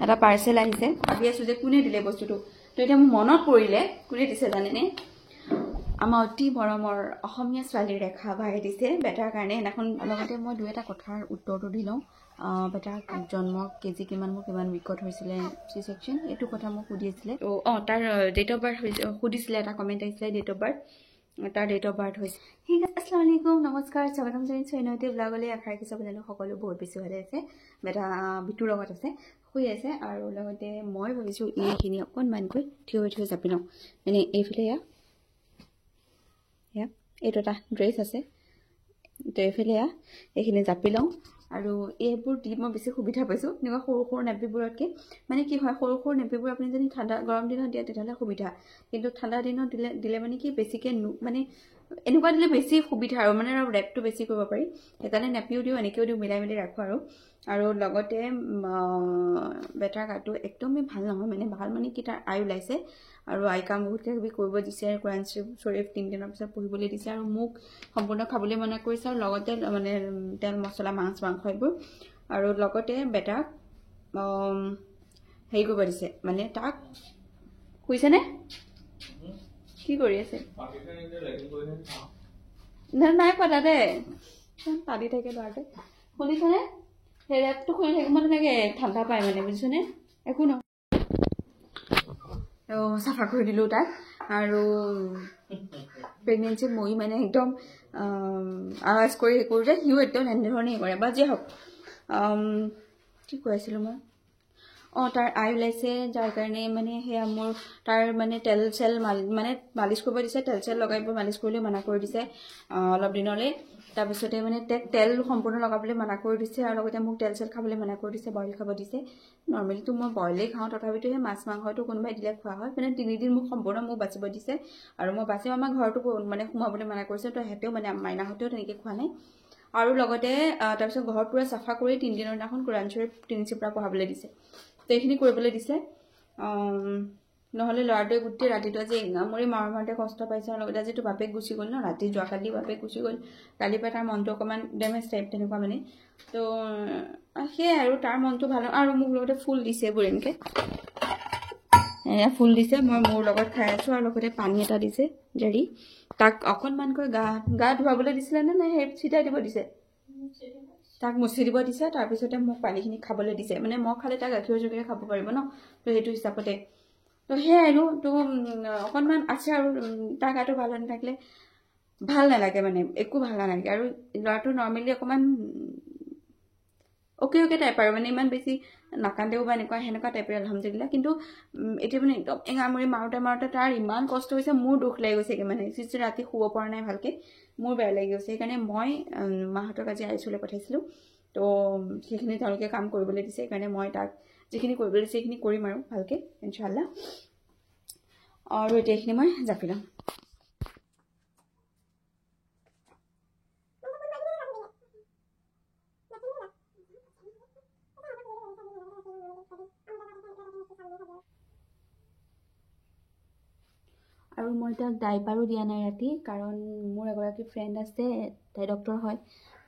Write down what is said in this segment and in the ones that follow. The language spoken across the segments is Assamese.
এটা পাৰ্চেল আহিছে ভাবি আছো যে কোনে দিলে বস্তুটো তো এতিয়া মোৰ মনত পৰিলে কোনে দিছে জানেনে আমাৰ অতি মৰমৰ অসমীয়া ছোৱালী ৰেখা বাই দিছে বেটাৰ কাৰণে এনাখন লগতে মই দুই এটা কথাৰ উত্তৰটো দি লওঁ বেটাৰ জন্ম কেজি কিমান মোৰ কিমান উইকত হৈছিলে চি সেকশন এইটো কথা মোক সুধি আছিলে তো তাৰ ডেট অফ বাৰ্থ সুধিছিলে এটা কমেণ্ট আহিছিলে ডেট অফ বাৰ্থ তাৰ ডেট অফ বাৰ্থ হৈছে ঠিক আছে আসসালামু আলাইকুম নমস্কাৰ স্বাগতম জনাইছোঁ এনৈতে ব্লগলৈ আশা ৰাখিছোঁ আপোনালোক সকলো বহুত বেছি ভালে আছে বেটা বিটুৰ লগত আছে শুই আছে আৰু লগতে মই ভাবিছোঁ এইখিনি অকণমানকৈ থিয় থিয় জাপি লওঁ মানে এইফালে এইটো এটা ড্ৰেছ আছে তো এইফালে এইখিনি জাপি লওঁ আৰু এইবোৰ দি মই বেছি সুবিধা পাইছোঁ এনেকুৱা সৰু সৰু নেপিবোৰতকৈ মানে কি হয় সৰু সৰু নেপিবোৰ আপুনি যদি ঠাণ্ডা গৰম দিনত দিয়ে তেতিয়াহ'লে সুবিধা কিন্তু ঠাণ্ডা দিনত দিলে মানে কি বেছিকৈ মানে এনেকুৱা দিলে বেছি সুবিধা আৰু মানে ৰেপটো বেছি কৰিব পাৰি সেইকাৰণে নেপিও দিওঁ এনেকৈও দিওঁ মিলাই মিলি ৰাখোঁ আৰু লগতে বেটাৰ গাটো একদমেই ভাল নহয় মানে ভাল মানে কি তাৰ আই ওলাইছে আৰু আই কাম বহুত কিবা কৰিব দিছে আৰু কোৰাণ শ্বৰীফ 3 দিনৰ পিছত পঢ়িবলৈ দিছে আৰু মোক সম্পূৰ্ণ খাবলৈ মনা কৰিছে আৰু লগতে মানে তেল মছলা মাছ মাংস এইবোৰ আৰু লগতে বেটাক হেৰি কৰিব দিছে মানে তাক শুইছেনে কি কৰি আছে নাই পতা দে পাতি থাকে ল'ৰাটোৱে শুনিছেনে সেই ৰেপটো শুনি থাকিব তেনেকৈ ঠাণ্ডা পায় মানে বুজিছেনে একো নহয় চাফা কৰি দিলোঁ তাক আৰু প্ৰেগনেঞ্চি মই মানে একদম আৱাজ কৰি কৰোঁ যে সিও একদম এনেধৰণেই কৰে বা যিয়ে হওক কি কৈ আছিলোঁ মই তাৰ আই ওলাইছে যাৰ কাৰণে মানে সেয়া মোৰ তাৰ মানে তেল চেল মানে মালিচ কৰিব দিছে তেল চেল লগাব মালিচ কৰিলে মানা কৰি দিছে অলপ দিনলৈ তাৰপিছতে মানে তেল সম্পূৰ্ণ লগাবলৈ মানা কৰি দিছে আৰু লগতে মোক তেল চেল খাবলৈ মানা কৰি দিছে বইল খাব দিছে নৰ্মেলিতো মই বইলেই খাওঁ তথাপিতো সেই মাছ মাংসটো কোনোবাই দিলে খোৱা হয় মানে 3 দিন মোক সম্পূৰ্ণ মোক বাচিব দিছে আৰু মই বাচিও আমাৰ ঘৰটো মানে সোমাবলৈ মানা কৰিছে তো সিহঁতেও মানে মাইনাহঁতেও তেনেকৈ খোৱা নাই আৰু লগতে তাৰপিছত ঘৰ পূৰা চাফা কৰি 3 দিনৰ দিনাখন কোৰাণ শ্বৰীফ 3 চিপৰা পঢ়াবলৈ দিছে তো এইখিনি কৰিবলৈ দিছে নহ'লে ল'ৰাটোৱে গোটেই ৰাতিটো আজি এঙামৰি মাৰোঁতে কষ্ট পাইছে আৰু লগতে আজিতো বাপেক গুচি গ'ল ন ৰাতি যোৱাকালি বাপেক গুচি গ'ল কালিৰ পৰা তাৰ মনটো অকণমান ডেমেজ টাইপ তেনেকুৱা মানে তো সেয়াই আৰু তাৰ মনটো ভাল আৰু মোক লগতে ফুল দিছে এইবোৰ এনেকৈ ফুল দিছে মই মোৰ লগত খাই আছোঁ আৰু লগতে পানী এটা দিছে জাৰি তাক অকণমানকৈ গা ধুৱাবলৈ দিছিলে নে নাই সেই চিটাই দিব দিছে তাক মুচি দিব দিছে তাৰপিছতে মোক পানীখিনি খাবলৈ দিছে মানে মই খালে তাক গাখীৰৰ যোগেৰে খাব পাৰিব ন তো সেইটো হিচাপতে তো সেয়াই আৰু তো অকণমান আছে আৰু তাৰ গাটো ভাল হৈ নাথাকিলে ভাল নালাগে মানে একো ভাল নালাগে আৰু ল'ৰাটো নৰ্মেলি অকণমান অ'কে টাইপ আৰু মানে ইমান বেছি নাকান্দেও বা এনেকুৱা সেনেকুৱা টাইপৰ আলহামদুলিল্লাহ কিন্তু এতিয়া মানে একদম এঙামৰি মাৰোঁতে তাৰ ইমান কষ্ট হৈছে মোৰ দুখ লাগি গৈছেগৈ মানে ৰাতি শুব পৰা নাই ভালকৈ মোৰ বেয়া লাগি গৈছে সেইকাৰণে মই মাহঁতক আজি আইচুলৈ পঠাইছিলোঁ তো সেইখিনি তেওঁলোকে কাম কৰিবলৈ দিছে সেইকাৰণে মই তাক যিখিনি কৰিবলৈ দিছে সেইখিনি কৰিম আৰু ভালকৈ ইনশাআল্লাহ আৰু এতিয়া এইখিনি মই জাপি লওঁ আৰু মই তাক ডাইপাৰো দিয়া নাই ৰাতি কাৰণ মোৰ এগৰাকী ফ্ৰেণ্ড আছে তাই ডক্টৰ হয়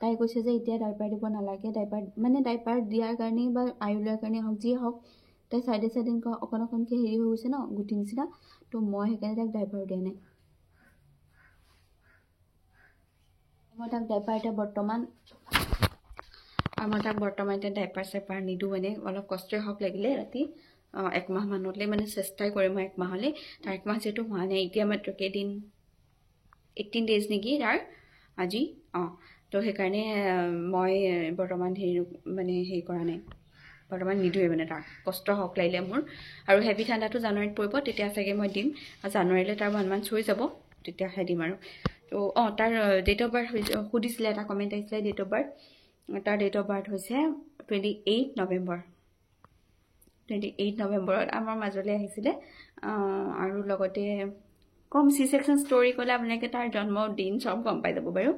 তাই কৈছে যে এতিয়া ডাইপাৰ দিব নালাগে ডাইপাৰ দিয়াৰ কাৰণেই বা আই ওলোৱাৰ কাৰণেই হওক যিয়ে হওক তাই চাইডে অকণকৈ হেৰি হৈ গৈছে ন গুটি নিচিনা তো মই সেইকাৰণে তাক ডাইপাৰো দিয়া নাই মই তাক ডাইপাৰ এতিয়া বৰ্তমান এতিয়া ডাইপাৰ চাইপাৰ নিদিওঁ মানে অলপ কষ্টই হওক লাগিলে ৰাতি 1 মাহ মানলৈ মানে চেষ্টাই কৰিম মই 1 মাহলৈ তাৰ 1 মাহ যিহেতু হোৱা নাই এতিয়া মাত্ৰ কেইদিন 18 ডেজ নেকি তাৰ আজি তো সেইকাৰণে মই বৰ্তমান হেৰি কৰা নাই বৰ্তমান নিদিওঁৱে মানে তাৰ কষ্ট হওক লাগিলে মোৰ আৰু হেভি ঠাণ্ডাটো জানুৱাৰীত পৰিব তেতিয়া চাগে মই দিম আৰু জানুৱাৰীলৈ তাৰ 1 মান্থ হৈ যাব তেতিয়াহে দিম আৰু তো তাৰ ডেট অফ বাৰ্থ সুধিছিলে এটা কমেণ্ট আহিছিলে ডেট অফ বাৰ্থ তাৰ ডেট অফ বাৰ্থ হৈছে 28 নৱেম্বৰত আমাৰ মাজলৈ আহিছিলে আৰু লগতে কম চি সেকশন ষ্টৰি ক'লে আপোনালোকে তাৰ জন্মৰ দিন চব গম পাই যাব বাৰু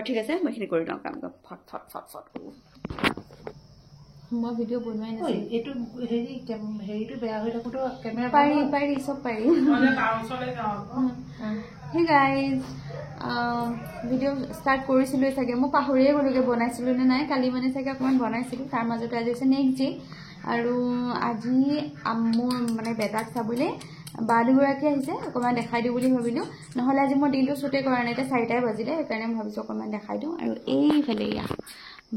ঠিক আছে মই এইখিনি কৰি লওঁ কাম ফট মই ভিডিঅ' বনোৱাই নাছিল এইটো হেৰিটো বেয়া হৈ থাকোঁতো কেমেৰা পাৰি চব পাৰি হে গাইজ ভিডিঅ' ষ্টাৰ্ট কৰিছিলোঁ চাগে মই পাহৰিয়ে গ'লোগৈ বনাইছিলোঁ নে নাই কালি মানে চাগে অকণমান বনাইছিলোঁ তাৰ মাজতে আজি হৈছে নেক্সট ডে আৰু আজি মোৰ মানে বেটাক চাবলৈ বা দুগৰাকী আহিছে অকণমান দেখাই দিওঁ বুলি ভাবিলোঁ নহ'লে আজি মই দিনটো শ্বুটে কৰা নাই এতিয়া 4টাই বাজিলে সেইকাৰণে মই ভাবিছোঁ অকণমান দেখাই দিওঁ আৰু এইফালে ইয়া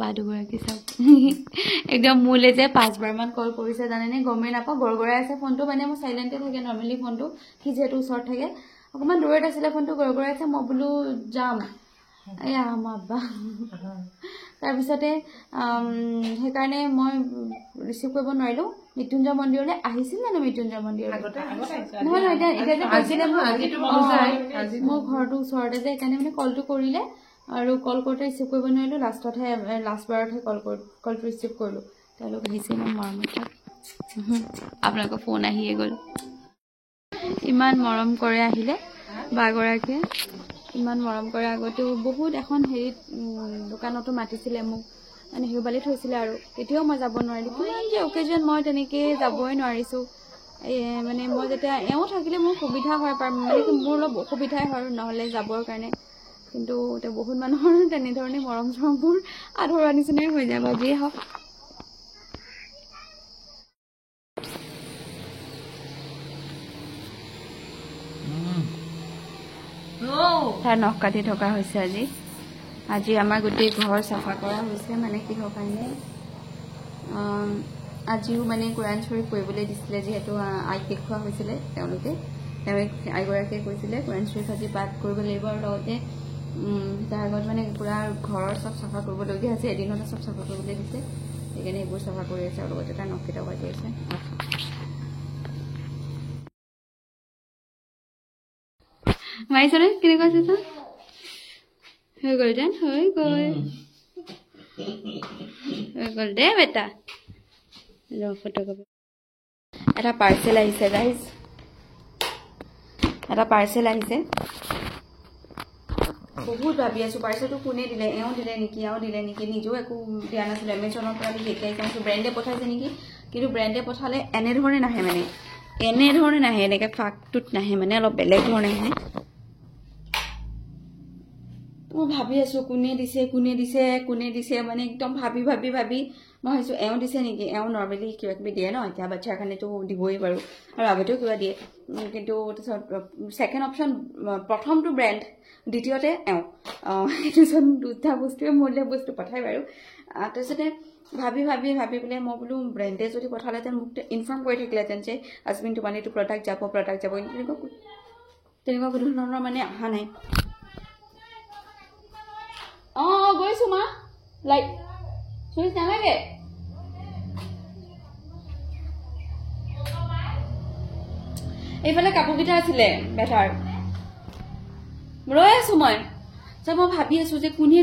বা দুগৰাকী চাওক একদম মোলৈ যে 5বাৰমান কল কৰিছে জানেনে গমেই নাপাওঁ গৰগৰাই আছে ফোনটো মানে মোৰ চাইলেণ্টে থাকে নৰ্মেলি ফোনটো সি যিহেতু ওচৰত থাকে অকণমান দূৰত আছিলে ফোনটো গৰগৰাই আছে মই বোলো যাম এয়া আমাৰ আব্বা তাৰপিছতে সেইকাৰণে মই ৰিচিভ কৰিব নোৱাৰিলোঁ মৃত্যুঞ্জয় মন্দিৰলৈ আহিছিল জানো মৃত্যুঞ্জয় মন্দিৰলৈ নহয় নহয় এতিয়া যে কৈছিলে মোৰ ঘৰটো ওচৰতে যে সেইকাৰণে মানে কলটো কৰিলে আৰু কল কৰোঁতে ৰিচিভ কৰিব নোৱাৰিলোঁ লাষ্টবাৰতহে কলটো ৰিচিভ কৰিলোঁ তেওঁলোক আহিছে ইমান মৰমত আপোনালোকৰ ফোন আহিয়ে গ'ল ইমান মৰম কৰে আহিলে বাগৰাকীয়ে ইমান মৰম কৰে আগতেও বহুত এখন হেৰিত দোকানতো মাতিছিলে মোক মানে হেৰুবালি থৈছিলে আৰু তেতিয়াও মই যাব নোৱাৰিলোঁ কিমান যে অকেজন মই তেনেকৈ যাবই নোৱাৰিছোঁ মানে মই যেতিয়া এওঁ থাকিলে মোৰ সুবিধা হয় মানে মোৰ অলপ অসুবিধাই হয় নহ'লে যাবৰ কাৰণে কিন্তু এতিয়া বহুত মানুহৰ তেনেধৰণে মৰম চৰমবোৰ আধৰুৱা নিচিনাই হৈ যায় বাৰু যিয়ে হওক তাৰ নখ কাটি থকা হৈছে আজি আমাৰ গোটেই ঘৰ চাফা কৰা হৈছে মানে কিহৰ কাৰণে আজিও মানে কোৰাণ শ্বৰীফ কৰিবলৈ দিছিলে যিহেতু আইক দেখুওৱা হৈছিলে তেওঁলোকে আইগৰাকীয়ে কৈছিলে কোৰাণ শ্বৰীফ আজি পাঠ কৰিব লাগিব আৰু লগতে তাৰ আগত মানে পুৰা ঘৰৰ চব চাফা কৰিবলগীয়া আছে এদিনতে চব চাফা কৰিবলৈ দিছে সেইকাৰণে এইবোৰ চাফা কৰি আছে আৰু লগতে তাৰ নখকেইটাও কাটি আছে মাৰিছনে কেনেকুৱা আছে চা হৈ গ'ল যেন হৈ গ'ল দে বেটা ফটোকপি এটা পাৰ্চেল আহিছে গাইজ এটা পাৰ্চেল আহিছে বহুত ভাবি আছোঁ পাৰ্চেলটো কোনে দিলে এওঁ দিলে নেকি এওঁ দিলে নেকি নিজেও একো দিয়া নাছিলোঁ এমেজনৰ পৰা শিকাই চাইছোঁ ব্ৰেণ্ডে পঠাইছে নেকি কিন্তু ব্ৰেণ্ডে পঠালে এনেধৰণে নাহে মানে এনেধৰণে নাহে এনেকৈ ফাকটোত নাহে মানে অলপ বেলেগ ধৰণে আহে মই ভাবি আছোঁ কোনে দিছে মানে একদম ভাবি মই ভাবিছোঁ এওঁ দিছে নেকি এওঁ নৰ্মেলি কিবা কিবি দিয়ে ন এতিয়া বাচ্ছাৰ কাৰণেতো দিবই বাৰু আৰু আগতেও কিবা দিয়ে কিন্তু তাৰপিছত ছেকেণ্ড অপশ্যন প্ৰথমটো ব্ৰেণ্ড দ্বিতীয়তে এওঁ এইটোচোন দুটা বস্তুৱে মূল্য বস্তু পঠায় বাৰু তাৰপিছতে ভাবি পেলাই মই বোলো ব্ৰেণ্ডে যদি পঠালেহেঁতেন মোক ইনফৰ্ম কৰি থাকিলেহেঁতেন যে আজমিন তোমাৰ এইটো প্ৰডাক্ট যাব তেনেকুৱা কোনো ধৰণৰ মানে অহা নাই গৈছো মা লাইট চুইচ নালাগে এইফালে কাপোৰকেইটা আছিলে বেটাৰ ৰৈ আছো মই ভাবি আছো যে কোনে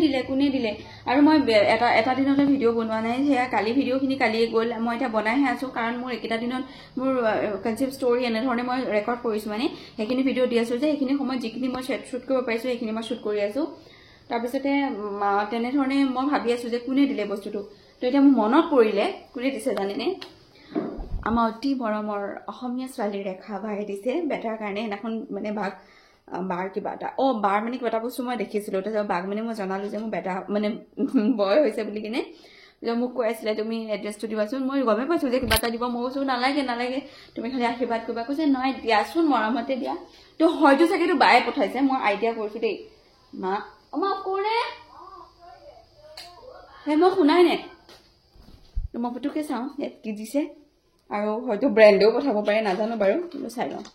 দিলে আৰু মই এটা দিনতে ভিডিঅ' বনোৱা নাই সেয়া কালি ভিডিঅ'খিনি কালিয়ে গ'ল মই এতিয়া বনাইহে আছো কাৰণ মোৰ একেটা দিনত মোৰ কনচেপ্ট ষ্টৰি এনেধৰণে মই ৰেকৰ্ড কৰিছো মানে সেইখিনি ভিডিঅ' দি আছো যে সেইখিনি সময়ত যিখিনি মই শ্বুট কৰিব পাৰিছো সেইখিনি মই শ্বুট কৰি আছো তাৰপিছতে তেনেধৰণে মই ভাবি আছো যে কোনে দিলে বস্তুটো তো এতিয়া মোৰ মনত পৰিলে কোনে দিছে জানেনে আমাৰ অতি মৰমৰ অসমীয়া ছোৱালী ৰেখা বাই দিছে বেটাৰ কাৰণে সেইদিনাখন মানে বাৰ কিবা এটা বাৰ মানে কিবা এটা বস্তু মই দেখিছিলোঁ তাৰপিছত বাক মানে মই জনালোঁ যে মোৰ বেটা মানে বয় হৈছে বুলি কিনে মোক কৈ আছিলে তুমি এড্ৰেছটো দিবাচোন মই গমেই পাইছোঁ যে কিবা এটা দিব মই কৈছোঁ নালাগে তুমি খালি আশীৰ্বাদ কৰিবা কৈছে নহয় দিয়াচোন মৰমতে দিয়া তো হয়তো চাগেতো বায়ে পঠাইছে মই আইডিয়া কৰিছোঁ দেই মা কোনে সেই মই শুনাই নাই মই পুতুকে চাওঁ ইয়াত কি দিছে আৰু হয়তো ব্ৰেণ্ডেও পঠাব পাৰে নাজানো বাৰু কিন্তু চাই লওঁ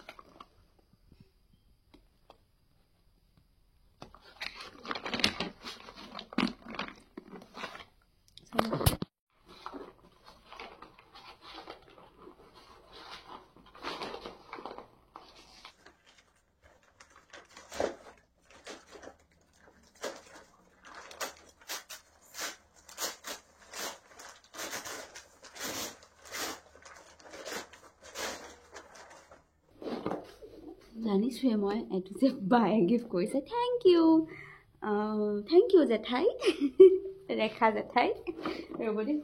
জানিছোৱে মই এইটো যে বায়ে গিফ্ট কৰিছে থেংক ইউ জেঠাই ৰেখা জেঠাই ৰ'ব দেই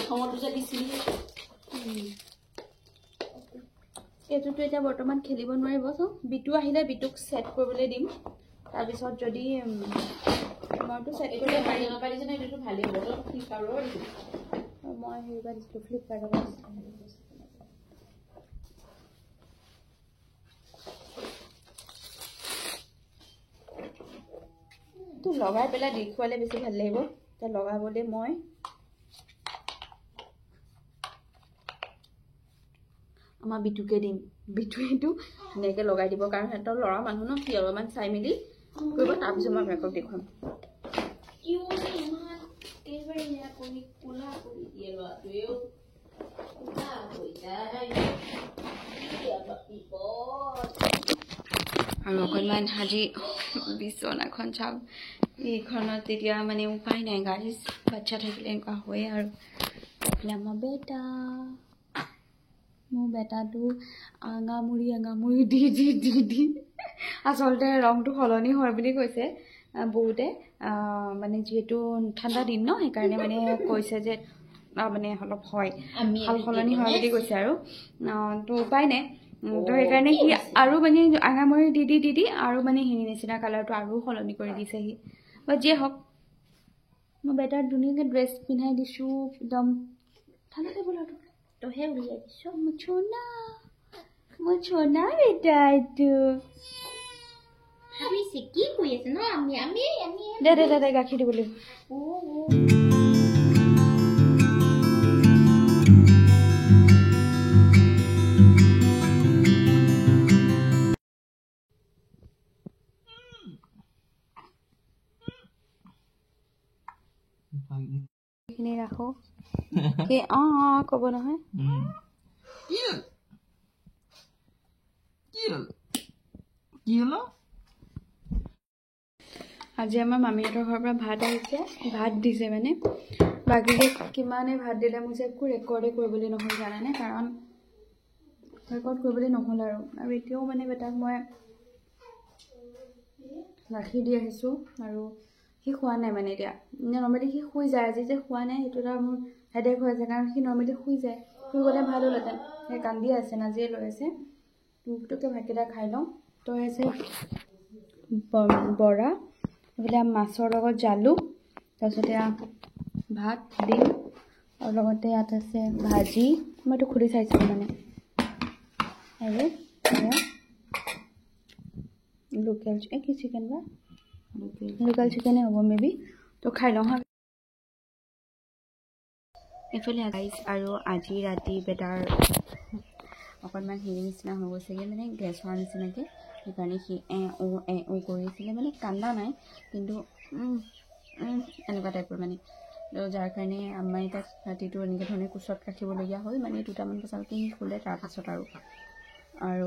প্ৰথমটো যে দিছিলি এইটোতো এতিয়া বৰ্তমান খেলিব নোৱাৰিব চ বিটু আহিলে বিটুক সেট কৰিবলৈ দিম তাৰপিছত যদি মইতো সেট কৰিব পাৰিম পাৰিছ না এইটো ভালেই হ'ব তো ফ্লিপকাৰ্টৰ দিছো মই হেৰিবা দিছিলোঁ ফ্লিপকাৰ্টত তো লগাই পেলাই দেখুৱালে বেছি ভাল লাগিব এতিয়া লগাবলৈ মই আমাৰ বিটুকে দিম বিটুৱেটো ধুনীয়াকৈ লগাই দিব কাৰণ সিহঁতৰ ল'ৰা মানুহ ন সি অলপমান চাই মেলি কৰিব তাৰপিছত মই মেকআপ দেখুৱাম আৰু অকণমান আজি বিচনাখন চাম এইখনত তেতিয়া মানে উপায় নাই গাড়ী বাচ্চা থাকিলে এনেকুৱা হয় আৰু আমাৰ মোৰ বেটাটো আঙামুৰি দি আচলতে ৰংটো সলনি হয় বুলি কৈছে বহুতে মানে যিহেতু ঠাণ্ডা দিন ন সেইকাৰণে মানে কৈছে যে মানে অলপ হয় ভাল সলনি হয় বুলি কৈছে আৰু তো উপায় নাই তো সেইকাৰণে সি আৰু মানে আঙামুৰি দি আৰু মানে হেৰি নিচিনা কালাৰটো আৰু সলনি কৰি দিছে সি বা যিয়ে হওক মই বেটাৰ ধুনীয়াকৈ ড্ৰেছ পিন্ধাই দিছোঁ একদম ঠাণ্ডাতে বোলাটো তহে উলিয়াই দিছোঁ মোৰ ছোনা বেটা এইটো ভাবিছে কি কৈ আছে ন আমি দে গাখীৰ দিব লাগিব এইখিনি ৰাখো কি ক'ব নহয় আজি আমাৰ মামীহঁতৰ ঘৰৰ পৰা ভাত আহিছে ভাত দিছে মানে বাকী কিমানে ভাত দিলে মোক যে একো ৰেকৰ্ডে কৰিবলৈ নহ'ল জানানে কাৰণ ৰেকৰ্ড কৰিবলৈ নহ'ল আৰু এতিয়াও মানে বেটাক মই গাখীৰ দি আহিছোঁ আৰু সি খোৱা নাই মানে এতিয়া নৰ্মেলি সি শুই যায় আজি যে খোৱা নাই সেইটো এটা মোৰ হেডেক হৈ আছে কাৰণ সি নৰ্মেলি শুই যায় শুই গ'লে ভাল হ'লহেঁতেন সেই কান্দি আছে নাজিয়ে লৈ আছে টুকটুকে ভাতকেইটা খাই লওঁ তই আছে বৰা এইবিলাক মাছৰ লগত জালুক তাৰপিছতে ভাত দিম আৰু লগতে ইয়াত আছে ভাজি মইতো খুলি চাইছিলোঁ মানে আৰু লোকেল কি চিকেন বা লোকেল চিকেনে হ'ব মেবি তো খাই লওঁ হা এইফালে গাইজ আৰু আজি ৰাতি বেটাৰ অকণমান হেৰি নিচিনা হৈ গৈছেগৈ মানে গেছৰ নিচিনাকৈ সেইকাৰণে সি কৰিছিলে মানে কান্দা নাই কিন্তু এনেকুৱা টাইপৰ মানে যাৰ কাৰণে আমাৰ তাক ৰাতিটো এনেকৈ ধৰণে কোচত ৰাখিবলগীয়া হ'ল মানে 2টামান বজালৈকে সি শুলে তাৰপাছত আৰু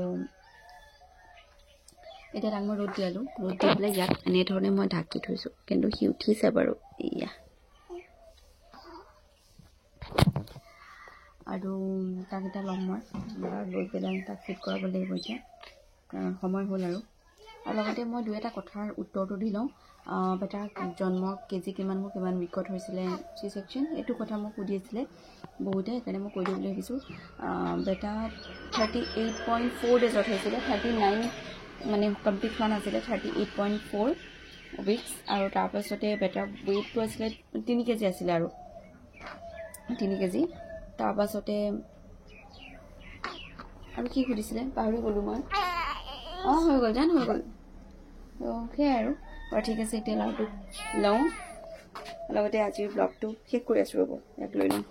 এতিয়া তাক মই ৰ'দ দিয়ালোঁ ৰ'দ দি পেলাই ইয়াত এনেধৰণে মই ঢাকি থৈছোঁ কিন্তু সি উঠিছে বাৰু এয়া আৰু তাক এতিয়া ল'ম মই লৈ পেলাই তাক ফিট কৰাব লাগিব এতিয়া সময় হ'ল আৰু লগতে মই 2 এটা কথাৰ উত্তৰটো দি লওঁ বেটাৰ জন্ম কেজি কিমান উইকত হৈছিলে চি ছেকশ্যন এইটো কথা মোক সুধি আছিলে বহুতে সেইকাৰণে মই কৈ দিবলৈ ভাবিছোঁ বেটা 38.4 ডেজত হৈছিলে 39 মানে কমপ্লিট হোৱা নাছিলে 38.4 উইকছ আৰু তাৰপাছতে বেটাৰ ৱেইটটো আছিলে 3 কেজি আছিলে আৰু 3 কেজি তাৰপাছতে আৰু কি সুধিছিলে পাহৰি গ'লোঁ মই হৈ গ'ল হৈ গ'ল সেয়াই আৰু ঠিক আছে এতিয়া লাউটো লওঁ লগতে আজিৰ ব্লগটো শেষ কৰি আছোঁ ৰ'ব ইয়াক লৈ লওঁ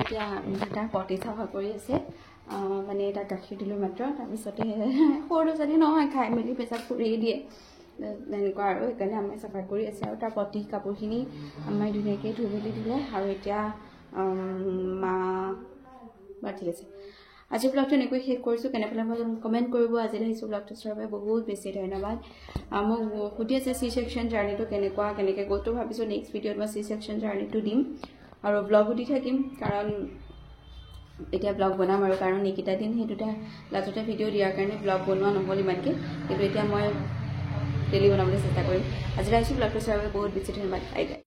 এতিয়া তাৰ পটি চাফা কৰি আছে মানে তাক গাখীৰ দিলোঁ মাত্ৰ তাৰপিছতে সৰু যদি নহয় খাই মেলি পেচাব কৰিয়ে দিয়ে এনেকুৱা আৰু সেইকাৰণে আমি চাফা কৰি আছে আৰু তাৰ পটি কাপোৰখিনি আমি ধুনীয়াকৈ ধুই মেলি দিলে আৰু এতিয়া বাৰু ঠিক আছে আজিৰ ব্লগটো এনেকৈ শেষ কৰিছোঁ কেনেকৈ মই কমেণ্ট কৰিব আজিলৈ আহিছোঁ ব্লগটো চোৱাৰ বাবে বহুত বেছি ধন্যবাদ মোক সুধি আছে চি ছেকশ্যন জাৰ্ণিটো কেনেকৈ গ'ল তো ভাবিছোঁ নেক্সট ভিডিঅ'ত মই চি ছেকশ্যন জাৰ্ণিটো দিম আৰু ব্লগো দি থাকিম কাৰণ এতিয়া ব্লগ বনাম আৰু কাৰণ এইকেইটা দিন সেই দুটা লাজতে ভিডিঅ' দিয়াৰ কাৰণে ব্লগ বনোৱা নহ'ল ইমানকৈ কিন্তু এতিয়া মই ডেইলি বনাবলৈ চেষ্টা কৰিম আজি আহিছোঁ ব্লগটো চোৱাৰ বাবে বহুত বেছি ধন্যবাদ বাই বাই